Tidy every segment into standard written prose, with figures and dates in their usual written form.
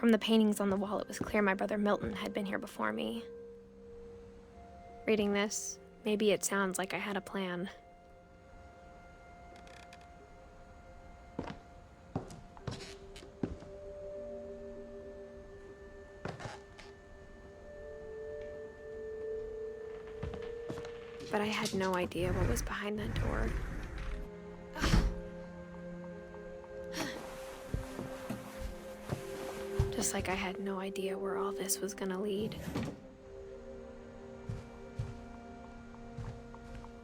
From the paintings on the wall, it was clear my brother Milton had been here before me. Reading this, maybe it sounds like I had a plan. But I had no idea what was behind that door. Just like I had no idea where all this was gonna lead.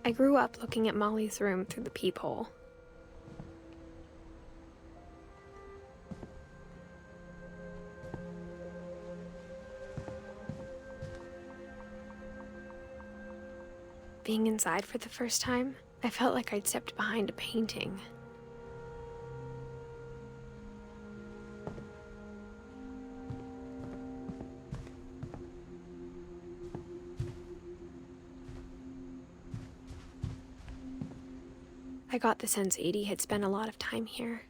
I grew up looking at Molly's room through the peephole. Being inside for the first time, I felt like I'd stepped behind a painting. I got the sense Edie had spent a lot of time here,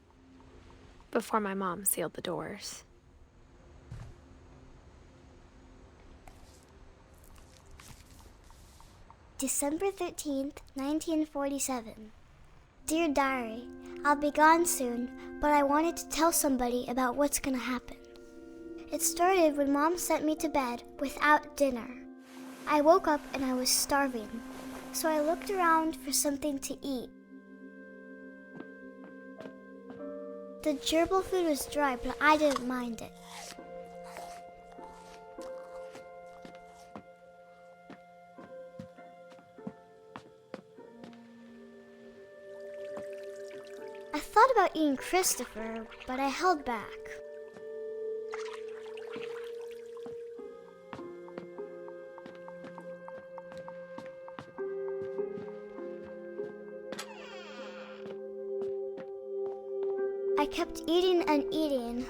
before my mom sealed the doors. December 13th, 1947. Dear Diary, I'll be gone soon, but I wanted to tell somebody about what's gonna happen. It started when Mom sent me to bed without dinner. I woke up and I was starving, so I looked around for something to eat. The gerbil food was dry, but I didn't mind it. I thought about eating Christopher, but I held back. I kept eating and eating.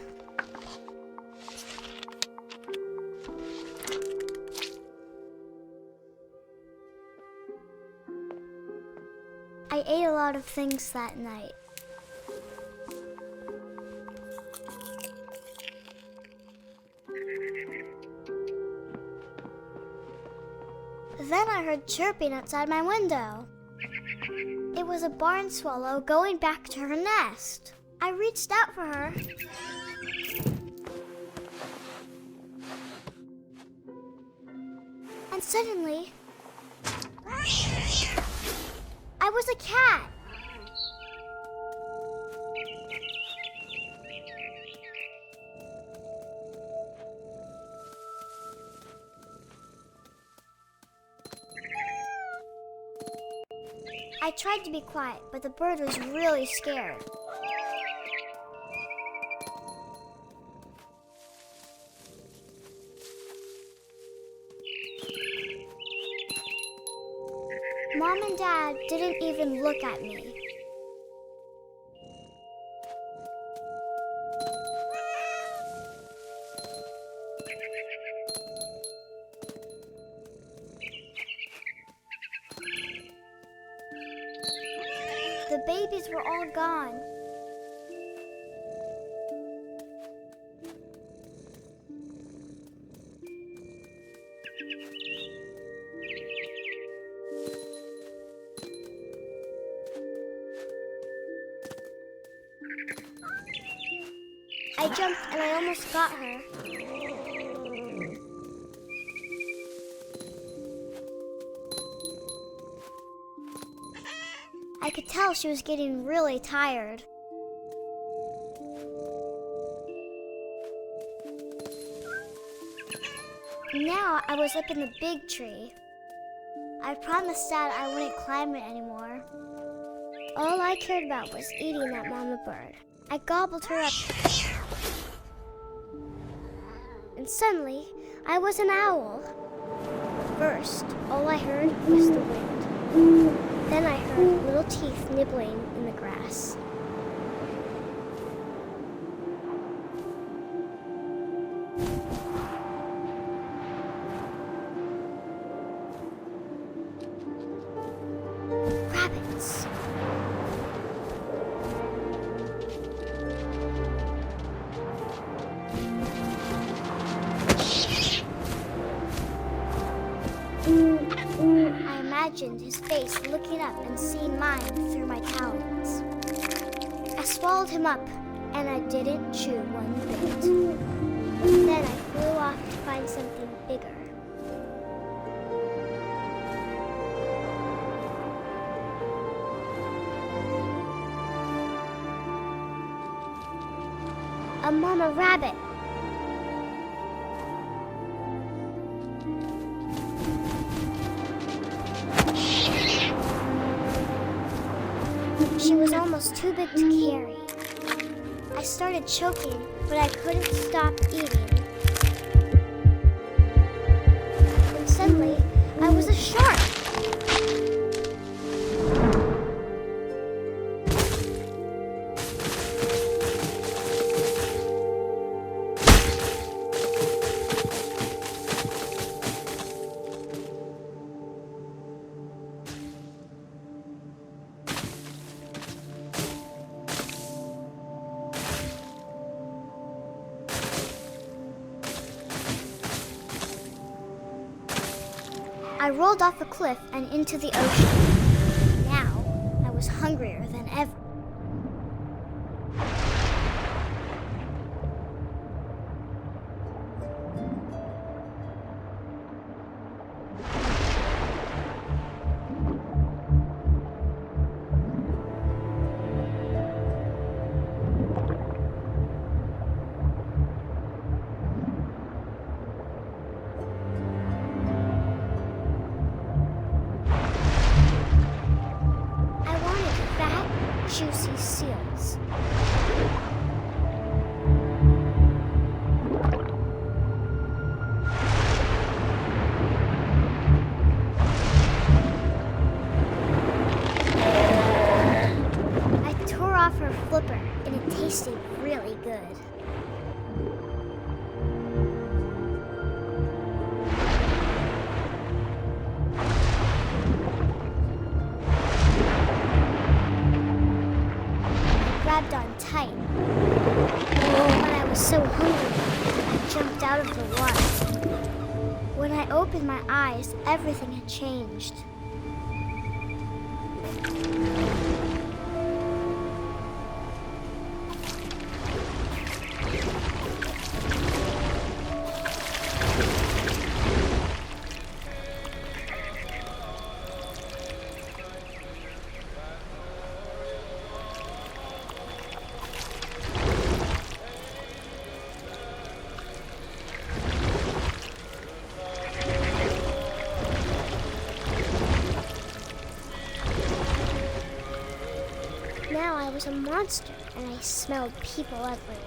I ate a lot of things that night. Then I heard chirping outside my window. It was a barn swallow going back to her nest. I reached out for her. And suddenly, I was a cat. I tried to be quiet, but the bird was really scared. Mom and Dad didn't even look at me. The babies were all gone. I jumped and I almost got her. I could tell she was getting really tired. Now I was up in the big tree. I promised Dad I wouldn't climb it anymore. All I cared about was eating that mama bird. I gobbled her up. And suddenly, I was an owl. First, all I heard was the wind. Then I heard little teeth nibbling in the grass. Rabbits. imagined his face looking up and seeing mine through my talons. I swallowed him up, and I didn't chew one bit. Then I flew off to find something bigger. A mama rabbit. She was almost too big to carry. I started choking, but I couldn't stop eating. And suddenly, I was a shark. I rolled off a cliff and into the ocean. Now, I was hungrier than ever. Juicy seals. I tore off her flipper, and it tasted really good. Grabbed on tight. When I was so hungry, I jumped out of the water. When I opened my eyes, everything had changed. Now I was a monster, and I smelled people everywhere.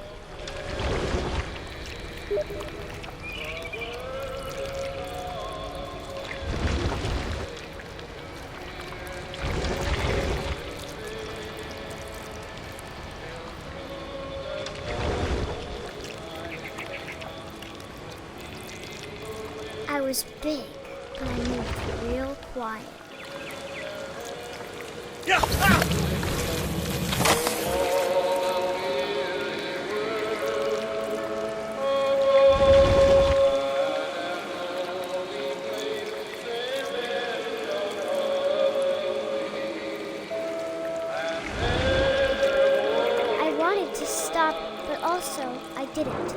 I was big, but I moved real quiet. I wanted to stop, but also I didn't.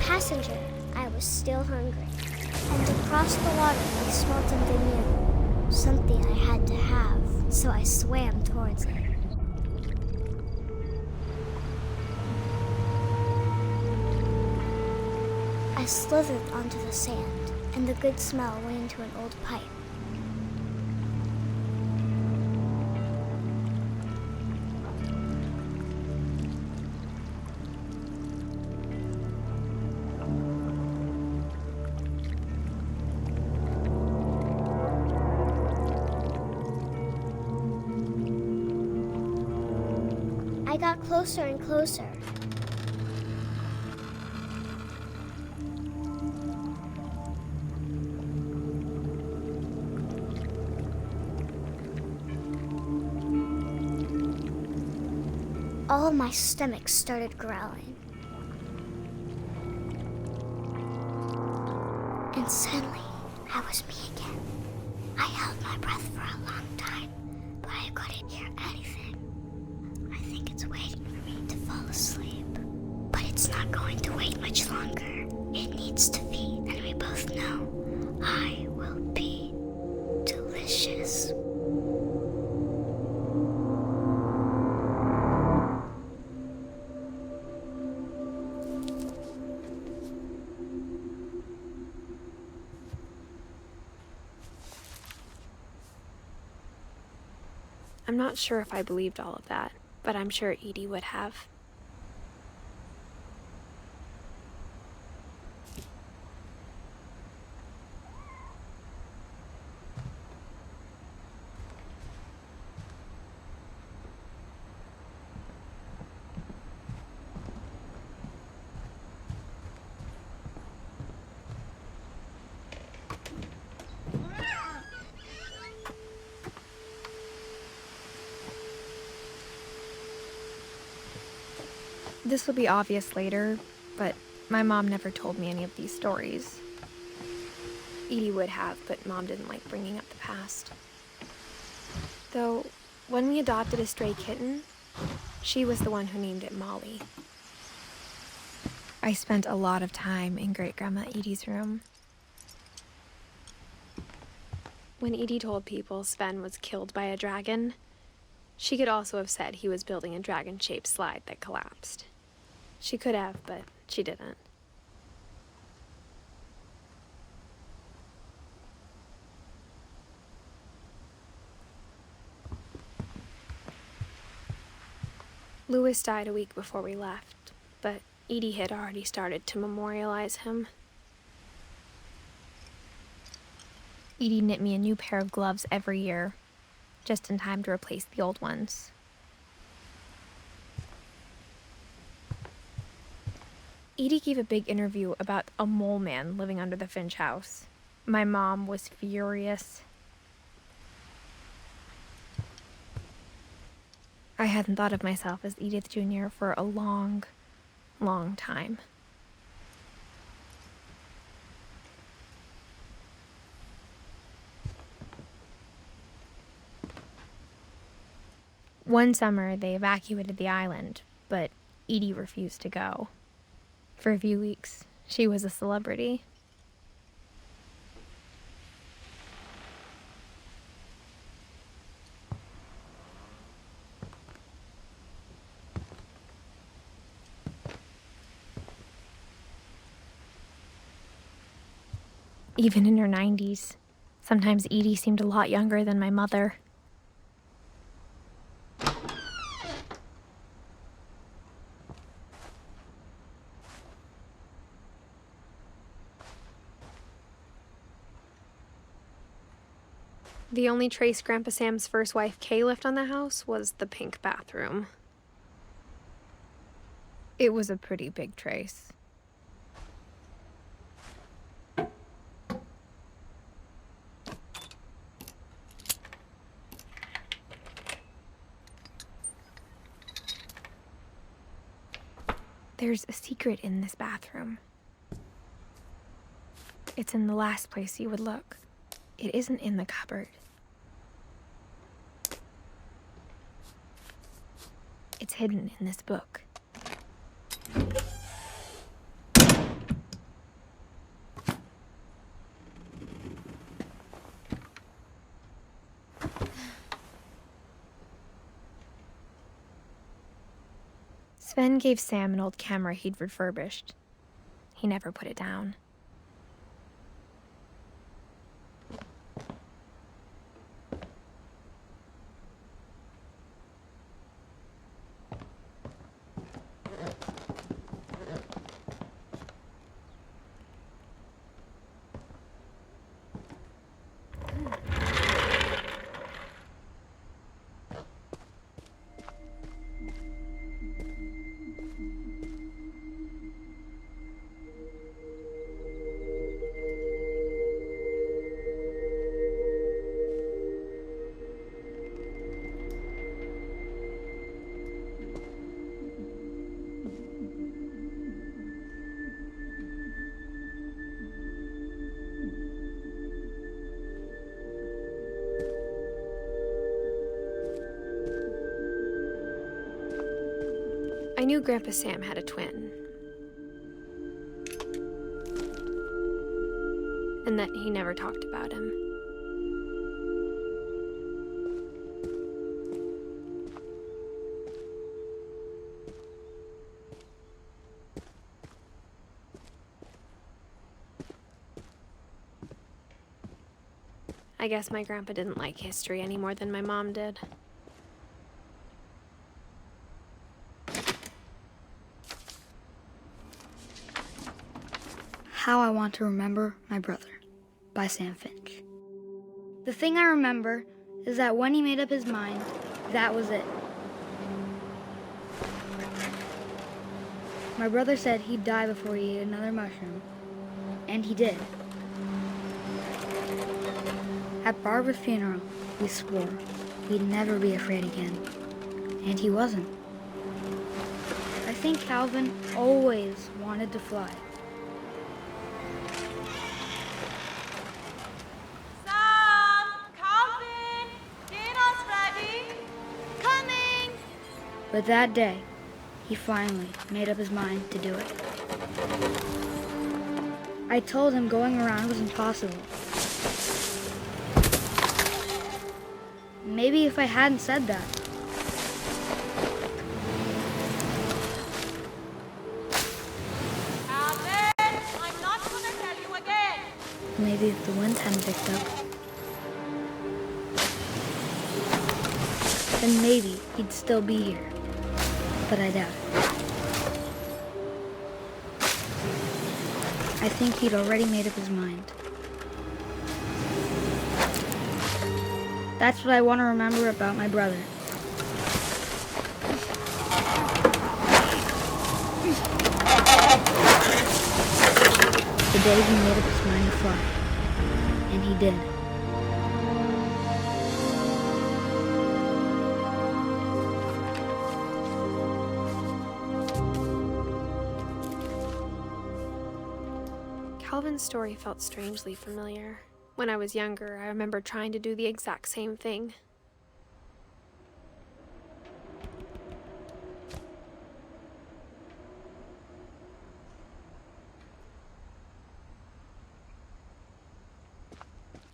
Passenger, I was still hungry. And across the water, I smelled something new. Something I had to have, so I swam towards it. I slithered onto the sand, and the good smell went into an old pipe. got closer and closer. All of my stomach started growling. And suddenly, I was me again. I held my breath for a long time, but I couldn't hear anything. I think it's waiting for me to fall asleep. But it's not going to wait much longer. It needs to feed, and we both know I will be delicious. I'm not sure if I believed all of that, but I'm sure Edie would have. This will be obvious later, but my mom never told me any of these stories. Edie would have, but Mom didn't like bringing up the past. Though, when we adopted a stray kitten, she was the one who named it Molly. I spent a lot of time in Great-Grandma Edie's room. When Edie told people Sven was killed by a dragon, she could also have said he was building a dragon-shaped slide that collapsed. She could have, but she didn't. Louis died a week before we left, but Edie had already started to memorialize him. Edie knit me a new pair of gloves every year, just in time to replace the old ones. Edie gave a big interview about a mole man living under the Finch house. My mom was furious. I hadn't thought of myself as Edith Jr. for a long, long time. One summer, they evacuated the island, but Edie refused to go. For a few weeks, she was a celebrity. Even in her 90s, sometimes Edie seemed a lot younger than my mother. The only trace Grandpa Sam's first wife, Kay, left on the house was the pink bathroom. It was a pretty big trace. There's a secret in this bathroom. It's in the last place you would look. It isn't in the cupboard. It's hidden in this book. Sven gave Sam an old camera he'd refurbished. He never put it down. I knew Grandpa Sam had a twin, and that he never talked about him. I guess my grandpa didn't like history any more than my mom did. How I Want to Remember My Brother by Sam Finch. The thing I remember is that when he made up his mind, that was it. My brother said he'd die before he ate another mushroom, and he did. At Barbara's funeral, we swore we'd never be afraid again, and he wasn't. I think Calvin always wanted to fly. But that day, he finally made up his mind to do it. I told him going around was impossible. Maybe if I hadn't said that. Alvin, I'm not gonna tell you again. Maybe if the wind hadn't picked up. Then maybe he'd still be here. But I doubt it. I think he'd already made up his mind. That's what I want to remember about my brother. The day he made up his mind to fly. And he did. Calvin's story felt strangely familiar. When I was younger, I remember trying to do the exact same thing.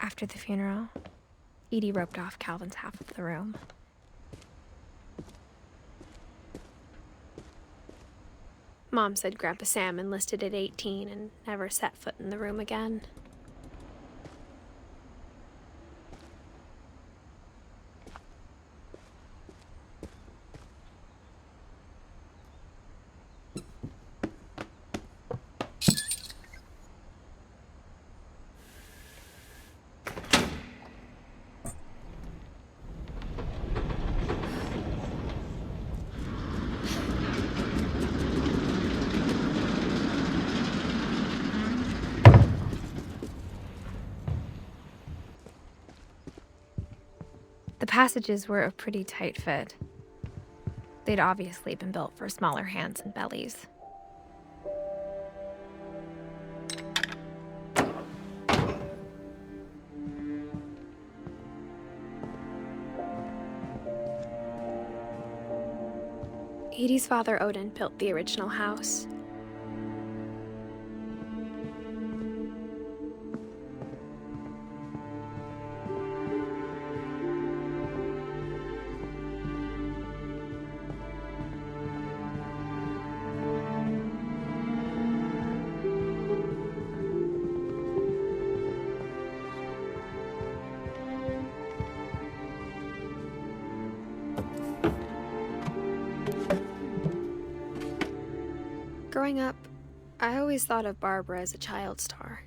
After the funeral, Edie roped off Calvin's half of the room. Mom said Grandpa Sam enlisted at 18 and never set foot in the room again. The passages were a pretty tight fit. They'd obviously been built for smaller hands and bellies. Edie's father, Odin, built the original house. Growing up, I always thought of Barbara as a child star.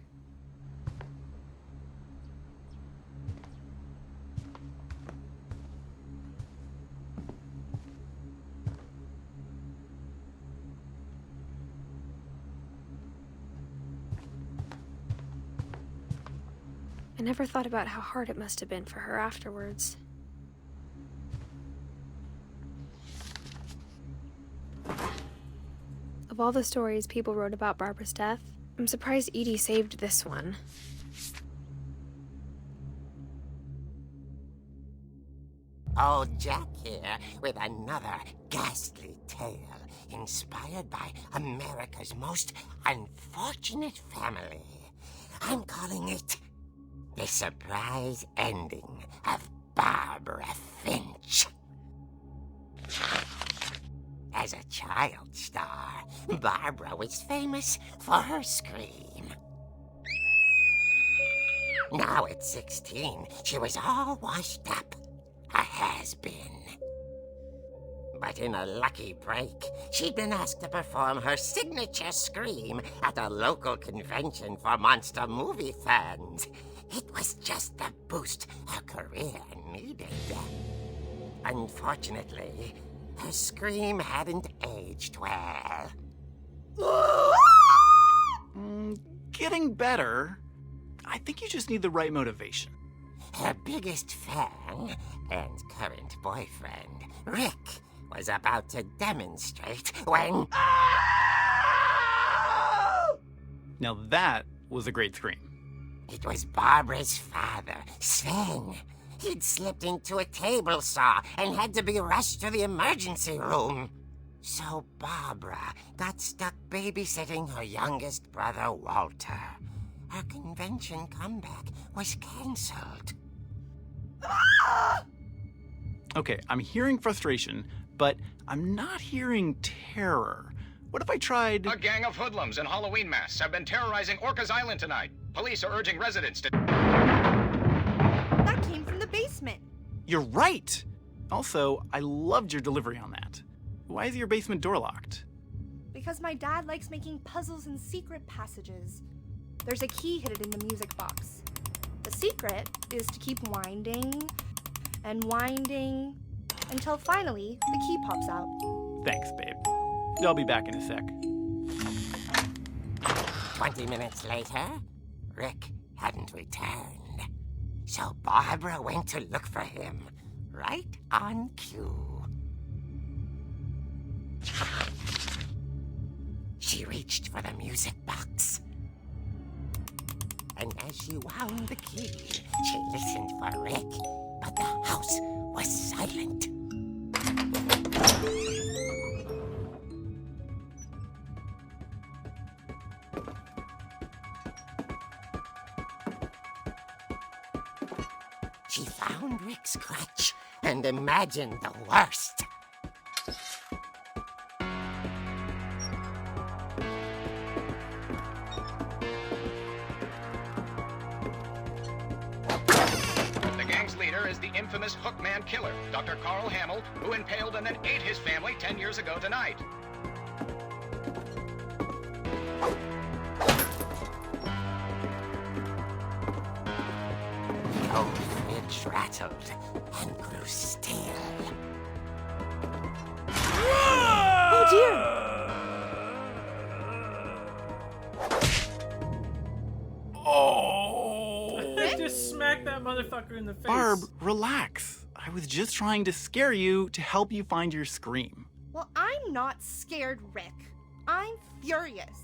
I never thought about how hard it must have been for her afterwards. Of all the stories people wrote about Barbara's death, I'm surprised Edie saved this one. Old Jack here with another ghastly tale inspired by America's most unfortunate family. I'm calling it The Surprise Ending of Barbara Finch. As a child star, Barbara was famous for her scream. Now at 16, she was all washed up. A has-been. But in a lucky break, she'd been asked to perform her signature scream at a local convention for monster movie fans. It was just the boost her career needed. Unfortunately, her scream hadn't aged well. Getting better. I think you just need the right motivation. Her biggest fan and current boyfriend, Rick, was about to demonstrate when... Now that was a great scream. It was Barbara's father, Sven. He'd slipped into a table saw and had to be rushed to the emergency room. So Barbara got stuck babysitting her youngest brother, Walter. Her convention comeback was cancelled. Okay, I'm hearing frustration, but I'm not hearing terror. What if I tried... A gang of hoodlums in Halloween masks have been terrorizing Orcas Island tonight. Police are urging residents to... That came from the basement. You're right! Also, I loved your delivery on that. Why is your basement door locked? Because my dad likes making puzzles and secret passages. There's a key hidden in the music box. The secret is to keep winding and winding until finally the key pops out. Thanks, babe. I'll be back in a sec. 20 minutes later, Rick hadn't returned. So Barbara went to look for him, right on cue. She reached for the music box. And as she wound the key, she listened for Rick, but the house was silent. She found Rick's crutch and imagined the worst. The gang's leader is the infamous Hookman killer, Dr. Carl Hamill, who impaled and then ate his family 10 years ago tonight. Old Finch rattled and grew still. Oh dear! Just smack that motherfucker in the face. Barb, relax. I was just trying to scare you to help you find your scream. Well, I'm not scared, Rick. I'm furious.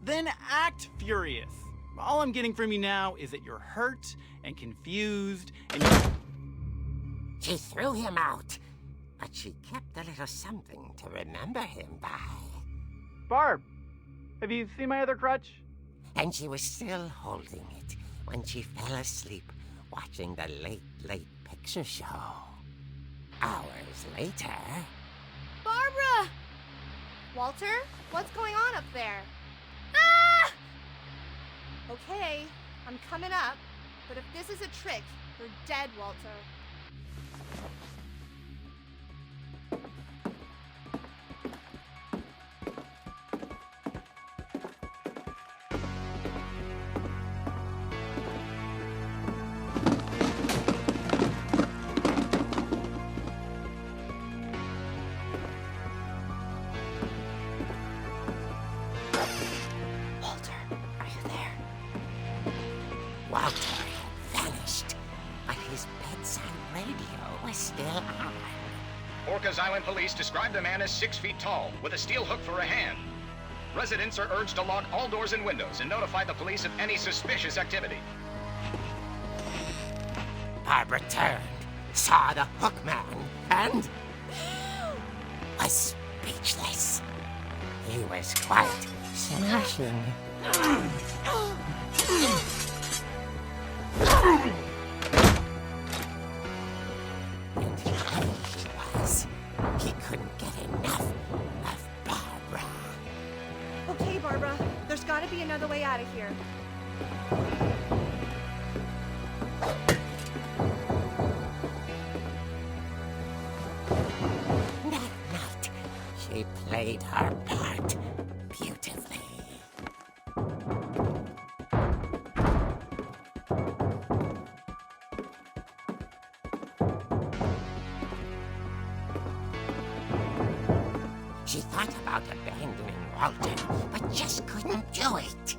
Then act furious. All I'm getting from you now is that you're hurt and confused and She threw him out, but she kept a little something to remember him by. Barb, have you seen my other crutch? And she was still holding it when she fell asleep watching the late picture show. Hours later... Barbara! Walter, what's going on up there? Ah! Okay, I'm coming up, but if this is a trick, you're dead, Walter. Walter had vanished, but his bedside radio was still on. Orcas Island police describe the man as 6 feet tall, with a steel hook for a hand. Residents are urged to lock all doors and windows and notify the police of any suspicious activity. Barbara turned, saw the hookman and was speechless. He was quite smashing. And here he was. He couldn't get enough of Barbara. Okay, Barbara, there's gotta be another way out of here. That night, she played her part beautifully. She thought about abandoning Walter, but just couldn't do it.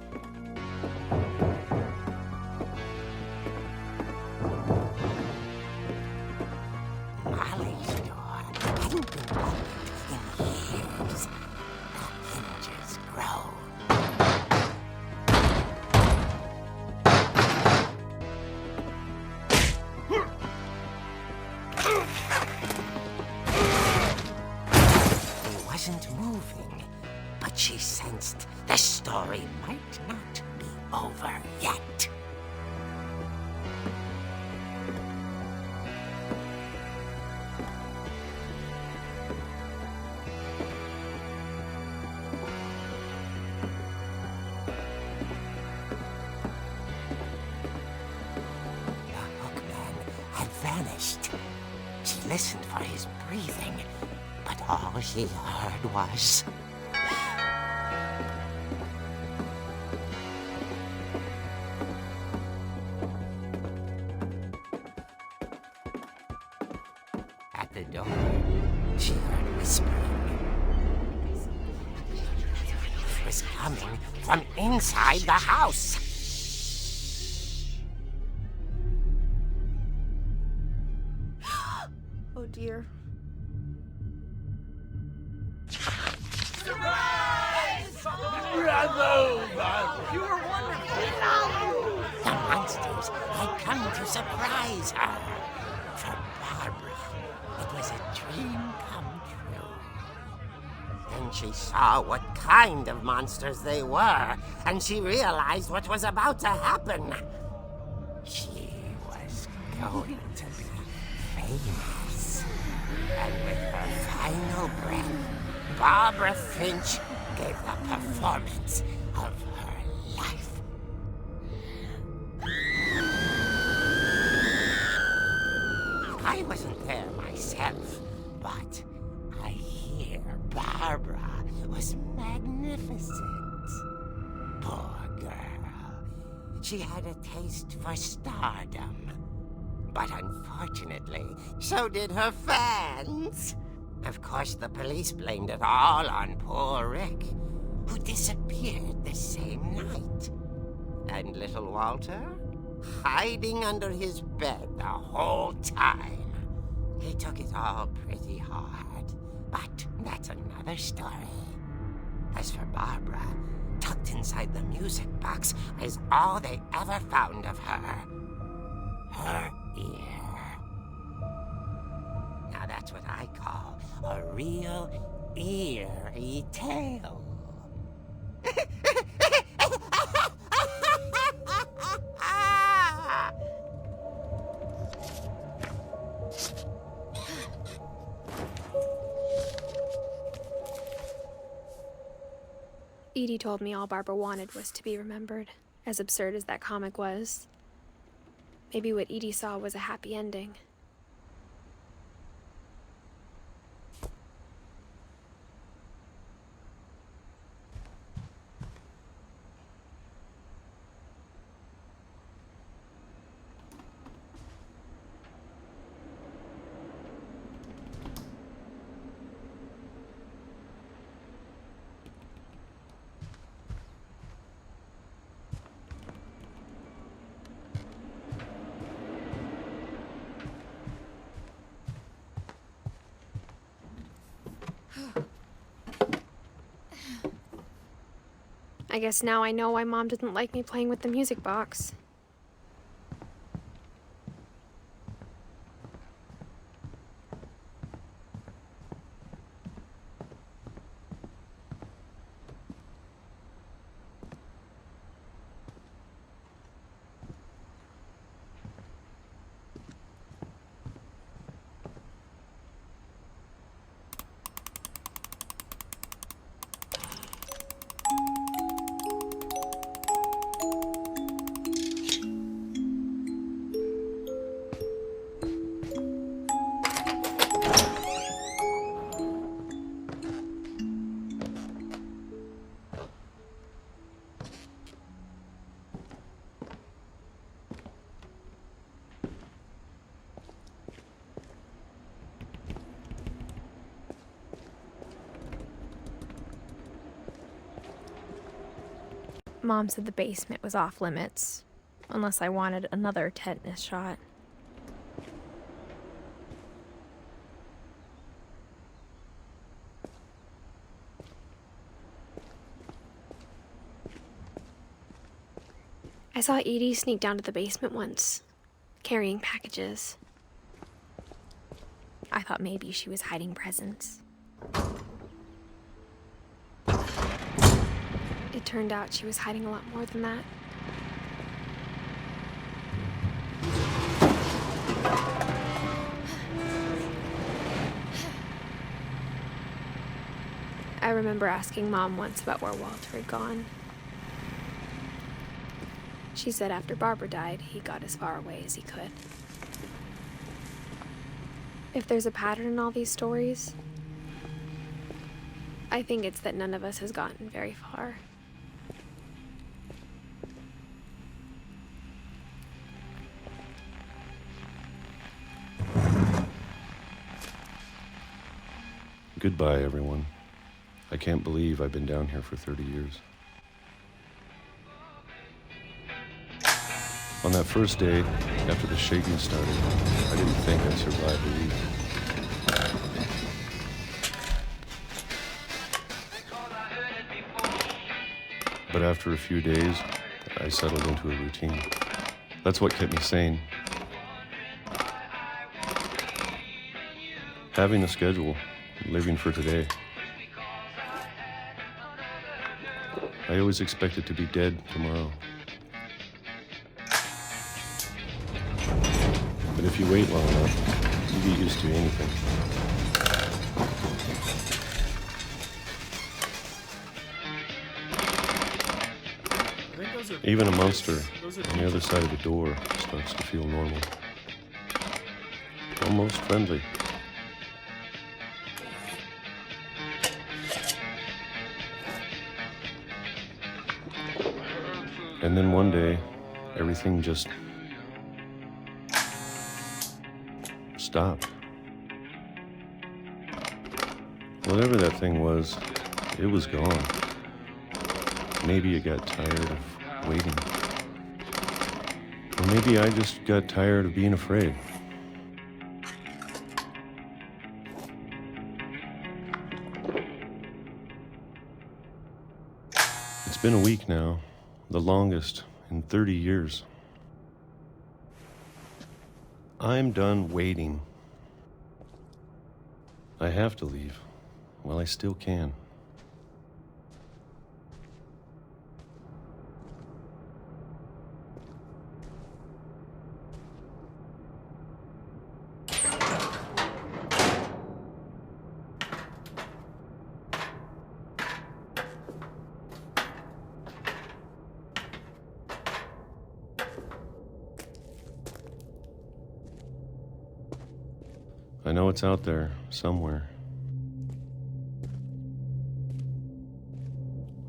Molly's door hadn't been opened in years. The hinges groaned. He wasn't moving, but she sensed the story might not be over yet. The hookman had vanished. She listened for his breathing, but all she heard was... At the door, she heard whispering. It was coming from inside the house. Oh dear. The monsters had come to surprise her. For Barbara, it was a dream come true. Then she saw what kind of monsters they were, and she realized what was about to happen. She was going to be famous. And with her final breath, Barbara Finch gave the performance of her life. I wasn't there myself, but I hear Barbara was magnificent. Poor girl. She had a taste for stardom. But unfortunately, so did her fans. Of course, the police blamed it all on poor Rick, who disappeared the same night. And little Walter? Hiding under his bed the whole time. He took it all pretty hard, but that's another story. As for Barbara, tucked inside the music box is all they ever found of her. Her ear. Now that's what I call a real eerie tale. Edie told me all Barbara wanted was to be remembered, as absurd as that comic was. Maybe what Edie saw was a happy ending. I guess now I know why Mom didn't like me playing with the music box. Mom said the basement was off limits, unless I wanted another tetanus shot. I saw Edie sneak down to the basement once, carrying packages. I thought maybe she was hiding presents. It turned out she was hiding a lot more than that. I remember asking Mom once about where Walter had gone. She said after Barbara died, he got as far away as he could. If there's a pattern in all these stories, I think it's that none of us has gotten very far. Goodbye, everyone. I can't believe I've been down here for 30 years. On that first day, after the shaking started, I didn't think I'd survive a week. But after a few days, I settled into a routine. That's what kept me sane. Having a schedule, living for today. I always expected to be dead tomorrow. But if you wait long enough, you get used to anything. Even a monster on the other side of the door starts to feel normal. Almost friendly. And then one day, everything just stopped. Whatever that thing was, it was gone. Maybe it got tired of waiting. Or maybe I just got tired of being afraid. It's been a week now, the longest in 30 years. I'm done waiting. I have to leave while I still can. I know it's out there, somewhere.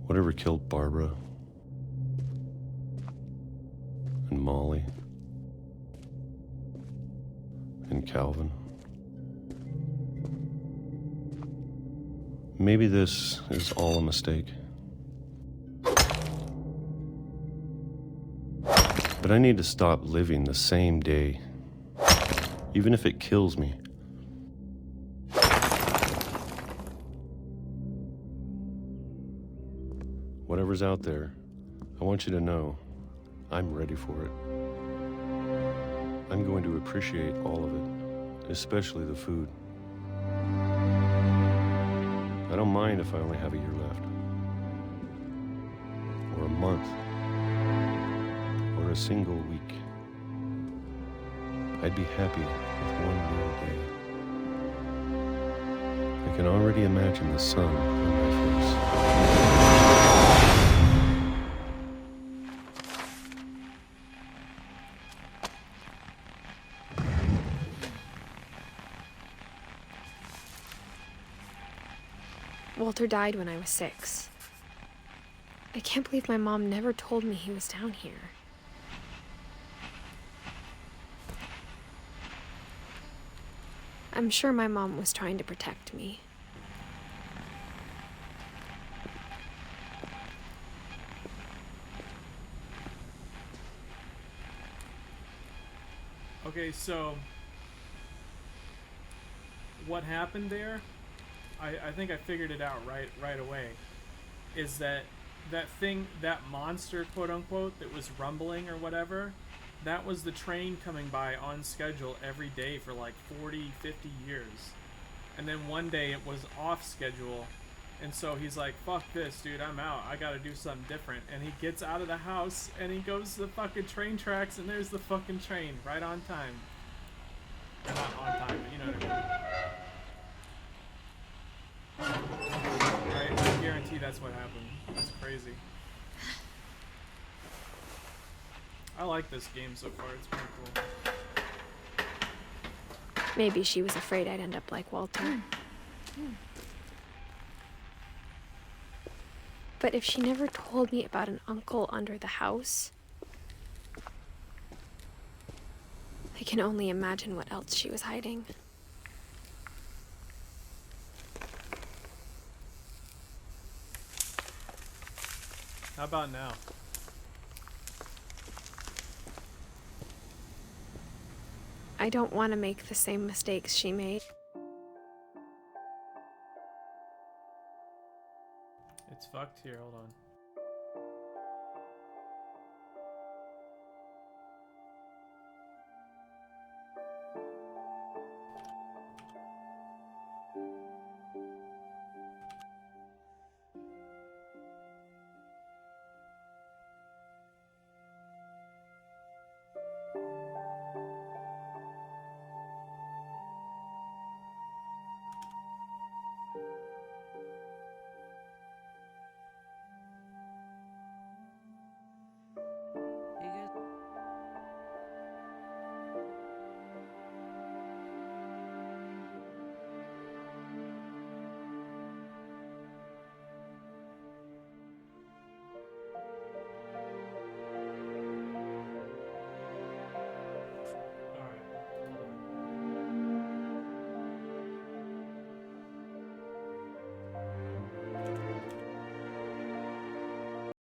Whatever killed Barbara and Molly and Calvin. Maybe this is all a mistake. But I need to stop living the same day, even if it kills me. Whatever's out there, I want you to know I'm ready for it. I'm going to appreciate all of it, especially the food. I don't mind if I only have a year left, or a month, or a single week. I'd be happy with one more day. I can already imagine the sun on my face. Walter died when I was 6. I can't believe my mom never told me he was down here. I'm sure my mom was trying to protect me. Okay, so what happened there? I think I figured it out right away. Is that thing, that monster, quote unquote, that was rumbling or whatever? That was the train coming by on schedule every day for like 40, 50 years. And then one day it was off schedule. And so he's like, fuck this, dude, I'm out. I gotta do something different. And he gets out of the house and he goes to the fucking train tracks and there's the fucking train right on time. Or not on time, but you know what I mean. Right? I guarantee that's what happened. That's crazy. I like this game so far, it's pretty cool. Maybe she was afraid I'd end up like Walter. But if she never told me about an uncle under the house, I can only imagine what else she was hiding. How about now? I don't want to make the same mistakes she made. It's fucked here, hold on.